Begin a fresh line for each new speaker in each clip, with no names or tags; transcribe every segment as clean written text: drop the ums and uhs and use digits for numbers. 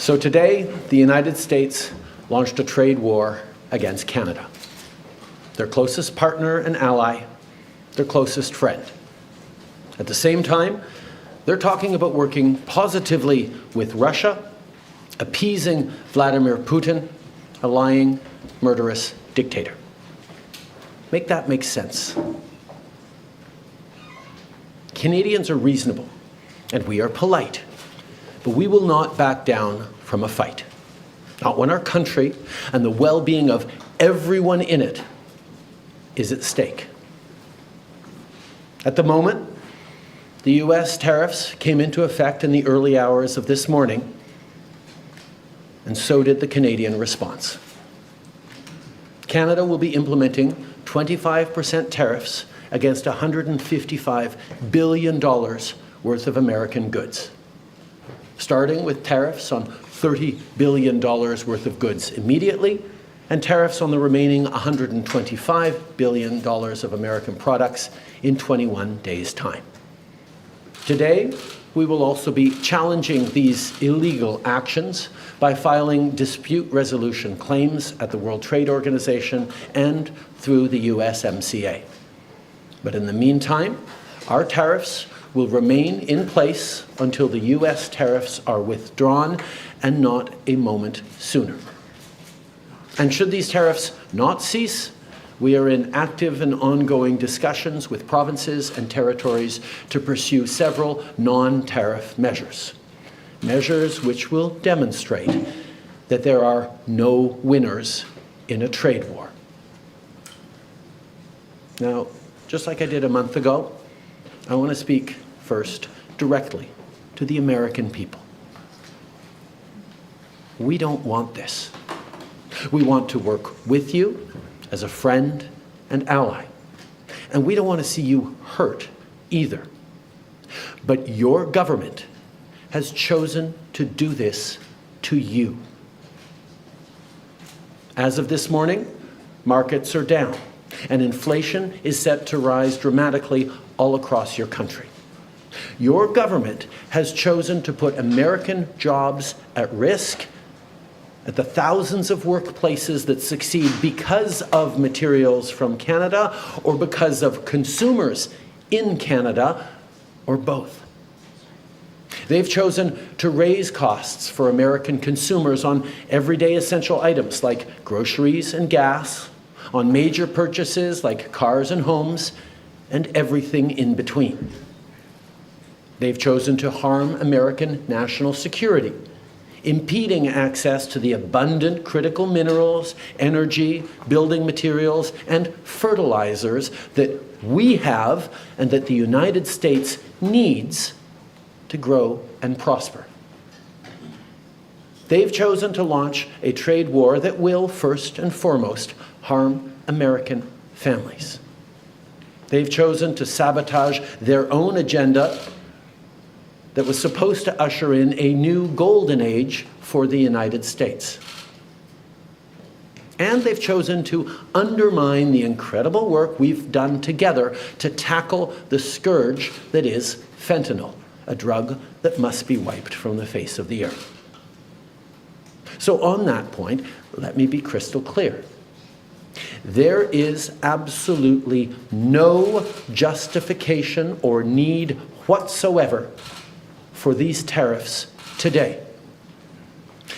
So today, the United States launched a trade war against Canada, their closest partner and ally, their closest friend. At the same time, they're talking about working positively with Russia, appeasing Vladimir Putin, a lying, murderous dictator. Make that make sense. Canadians are reasonable, and we are polite, but we will not back down from a fight. Not when our country and the well-being of everyone in it is at stake. At the moment, the U.S. tariffs came into effect in the early hours of this morning, and so did the Canadian response. Canada will be implementing 25% tariffs against $155 billion worth of American goods, starting with tariffs on $30 billion worth of goods immediately, and tariffs on the remaining $125 billion of American products in 21 days' time. Today, we will also be challenging these illegal actions by filing dispute resolution claims at the World Trade Organization and through the USMCA. But in the meantime, our tariffs will remain in place until the U.S. tariffs are withdrawn, and not a moment sooner. And should these tariffs not cease, we are in active and ongoing discussions with provinces and territories to pursue several non-tariff measures, measures which will demonstrate that there are no winners in a trade war. Now, just like I did a month ago, I want to speak first directly to the American people. We don't want this. We want to work with you as a friend and ally. And we don't want to see you hurt either. But your government has chosen to do this to you. As of this morning, markets are down, and inflation is set to rise dramatically all across your country. Your government has chosen to put American jobs at risk, at the thousands of workplaces that succeed because of materials from Canada or because of consumers in Canada, or both. They've chosen to raise costs for American consumers on everyday essential items like groceries and gas, on major purchases like cars and homes, and everything in between. They've chosen to harm American national security, impeding access to the abundant critical minerals, energy, building materials, and fertilizers that we have and that the United States needs to grow and prosper. They've chosen to launch a trade war that will, first and foremost, harm American families. They've chosen to sabotage their own agenda that was supposed to usher in a new golden age for the United States. And they've chosen to undermine the incredible work we've done together to tackle the scourge that is fentanyl, a drug that must be wiped from the face of the earth. So on that point, let me be crystal clear. There is absolutely no justification or need whatsoever for these tariffs today.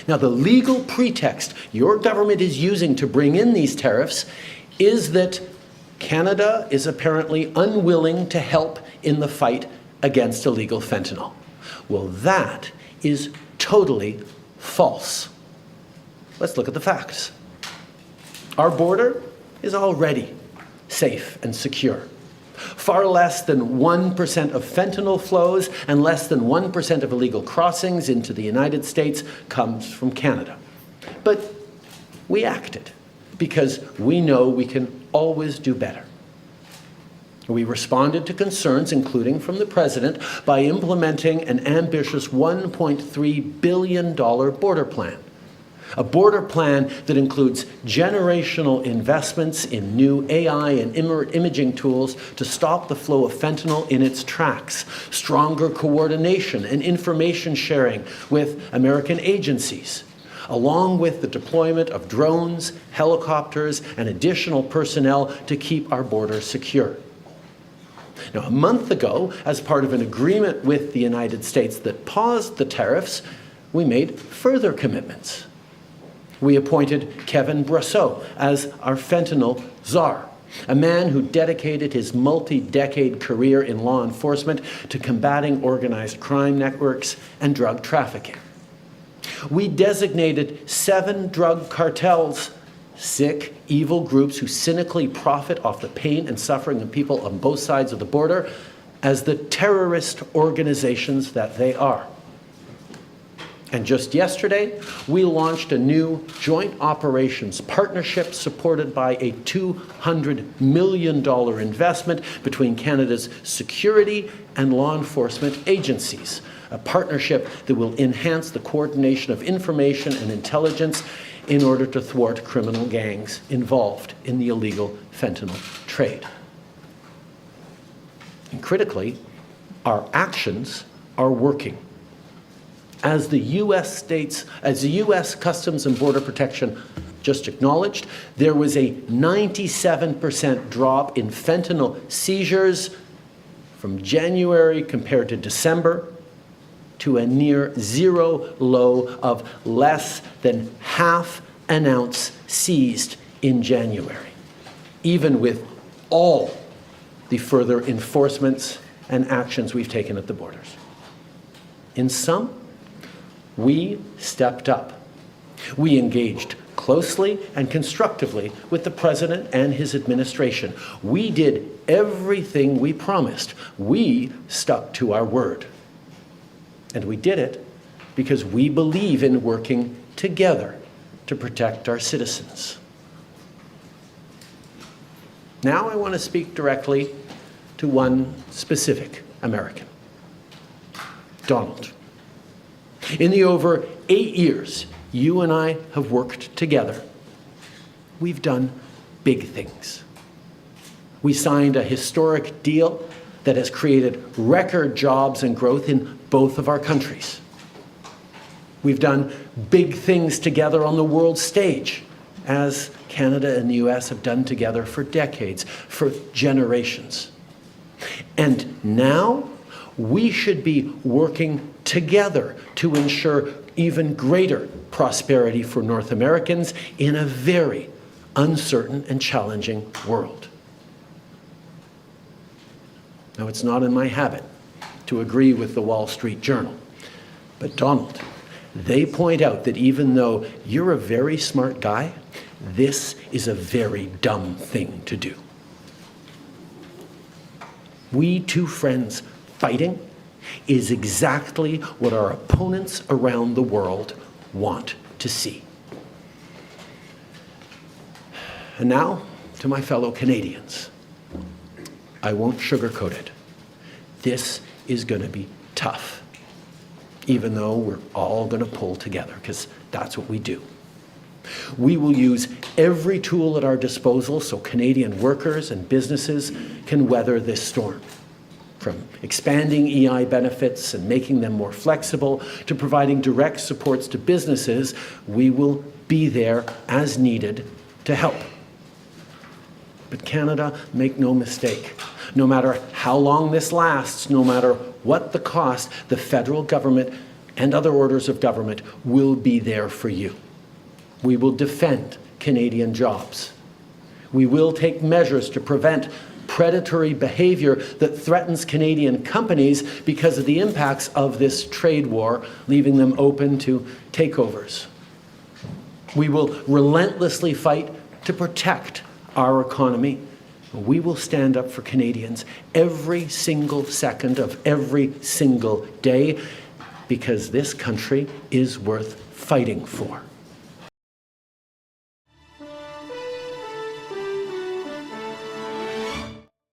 Now, the legal pretext your government is using to bring in these tariffs is that Canada is apparently unwilling to help in the fight against illegal fentanyl. Well, that is totally false. Let's look at the facts. Our border is already safe and secure. Far less than 1% of fentanyl flows and less than 1% of illegal crossings into the United States comes from Canada. But we acted because we know we can always do better. We responded to concerns, including from the President, by implementing an ambitious $1.3 billion border plan. A border plan that includes generational investments in new AI and imaging tools to stop the flow of fentanyl in its tracks, stronger coordination and information sharing with American agencies, along with the deployment of drones, helicopters, and additional personnel to keep our border secure. Now, a month ago, as part of an agreement with the United States that paused the tariffs, we made further commitments. We appointed Kevin Brasseau as our fentanyl czar, a man who dedicated his multi-decade career in law enforcement to combating organized crime networks and drug trafficking. We designated 7 drug cartels, sick, evil groups who cynically profit off the pain and suffering of people on both sides of the border, as the terrorist organizations that they are. And just yesterday, we launched a new joint operations partnership supported by a $200 million investment between Canada's security and law enforcement agencies, a partnership that will enhance the coordination of information and intelligence in order to thwart criminal gangs involved in the illegal fentanyl trade. And critically, our actions are working. As the U.S. Customs and Border Protection just acknowledged, there was a 97% drop in fentanyl seizures from January compared to December, to a near zero low of less than half an ounce seized in January, even with all the further enforcements and actions we've taken at the borders. In sum, we stepped up. We engaged closely and constructively with the President and his administration. We did everything we promised. We stuck to our word. And we did it because we believe in working together to protect our citizens. Now I want to speak directly to one specific American, Donald. In the over 8 years you and I have worked together, we've done big things. We signed a historic deal that has created record jobs and growth in both of our countries. We've done big things together on the world stage, as Canada and the US have done together for decades, for generations. And now we should be working together to ensure even greater prosperity for North Americans in a very uncertain and challenging world. Now, it's not in my habit to agree with the Wall Street Journal, but Donald, they point out that even though you're a very smart guy, this is a very dumb thing to do. We two friends fighting is exactly what our opponents around the world want to see. And now, to my fellow Canadians, I won't sugarcoat it. This is going to be tough, even though we're all going to pull together, because that's what we do. We will use every tool at our disposal so Canadian workers and businesses can weather this storm. From expanding EI benefits and making them more flexible to providing direct supports to businesses, we will be there as needed to help. But Canada, make no mistake, no matter how long this lasts, no matter what the cost, the federal government and other orders of government will be there for you. We will defend Canadian jobs. We will take measures to prevent predatory behavior that threatens Canadian companies because of the impacts of this trade war, leaving them open to takeovers. We will relentlessly fight to protect our economy. We will stand up for Canadians every single second of every single day because this country is worth fighting for.